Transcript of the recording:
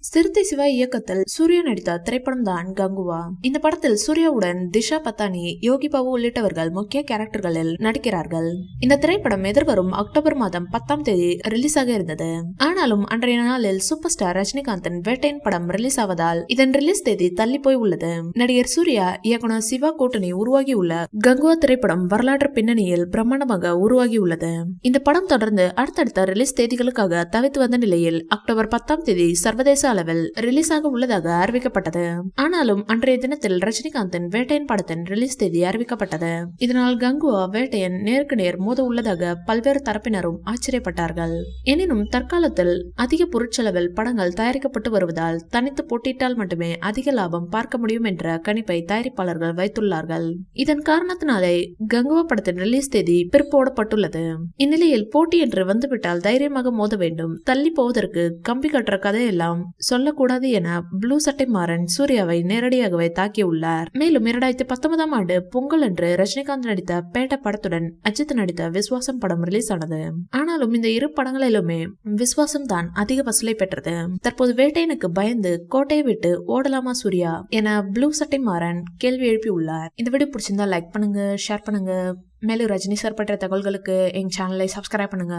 சிறுத்தை சிவா இயக்கத்தில் சூர்யா நடித்த திரைப்படம் தான் கங்குவா. இந்த படத்தில் சூர்யாவுடன் திஷா பத்தானி, யோகி பாபு உள்ளிட்டவர்கள் முக்கிய கேரக்டர்களில் நடிக்கிறார்கள். இந்த திரைப்படம் எதிர்வரும் அக்டோபர் மாதம் 10ஆம் தேதி ரிலீஸ் ஆக இருந்தது. ஆனாலும் அன்றைய நாளில் சூப்பர் ஸ்டார் ரஜினிகாந்தின் வேட்டையன் படம் ரிலீஸ் ஆவதால் இதன் ரிலீஸ் தேதி தள்ளி போய் உள்ளது. நடிகர் சூர்யா இயக்குனர் சிவா கூட்டணி உருவாகியுள்ள கங்குவா திரைப்படம் வரலாற்று பின்னணியில் பிரம்மாண்டமாக உருவாகியுள்ளது. இந்த படம் தொடர்ந்து அடுத்தடுத்த ரிலீஸ் தேதிகளுக்காக தவித்து வந்த நிலையில் அக்டோபர் 10ஆம் தேதி சர்வதேச அளவில் ரிலீஸ் ஆக உள்ளதாக அறிவிக்கப்பட்டது. ஆனாலும் அன்றைய தினத்தில் ரஜினிகாந்தின் வேட்டையன் படத்தின் ரிலீஸ் தேதி அறிவிக்கப்பட்டது. இதனால் கங்குவா வேட்டையன் நேருக்கு நேர் மோத உள்ளதாக பல்வேறு தரப்பினரும் ஆச்சரியப்பட்டார்கள். எனினும் தற்காலத்தில் அதிக பொருட்செலவில் படங்கள் தயாரிக்கப்பட்டு வருவதால் தனித்து போட்டியிட்டால் மட்டுமே அதிக லாபம் பார்க்க முடியும் என்ற கணிப்பை தயாரிப்பாளர்கள் வைத்துள்ளார்கள். இதன் காரணத்தினாலே கங்குவா படத்தின் ரிலீஸ் தேதி பிற்போடப்பட்டுள்ளது. இந்நிலையில் போட்டி என்று வந்துவிட்டால் தைரியமாக மோத வேண்டும், தள்ளி போவதற்கு கம்பி கட்டுற கதையெல்லாம் சொல்லக்கூடாது என ப்ளூ சட்டை மாறன் சூர்யாவை நேரடியாகவே தாக்கியுள்ளார். மேலும் 2019ஆம் ஆண்டு பொங்கல் அன்று ரஜினிகாந்த் நடித்த பேட்ட படத்துடன் அஜித் நடித்த விஸ்வாசம் படம் ரிலீஸ் ஆனது. ஆனாலும் இந்த இரு படங்களிலுமே விஸ்வாசம் தான் அதிக வசூலை பெற்றது. தற்போது வேட்டையனுக்கு பயந்து கோட்டையை விட்டு ஓடலாமா சூர்யா என ப்ளூ சட்டை மாறன் கேள்வி எழுப்பியுள்ளார். இந்த வீடியோ பிடிச்சிருந்தா லைக் பண்ணுங்க, ஷேர் பண்ணுங்க. மேலும் ரஜினி சார் பற்றிய தகவல்களுக்கு எங்க சேனலை சப்ஸ்கிரைப் பண்ணுங்க.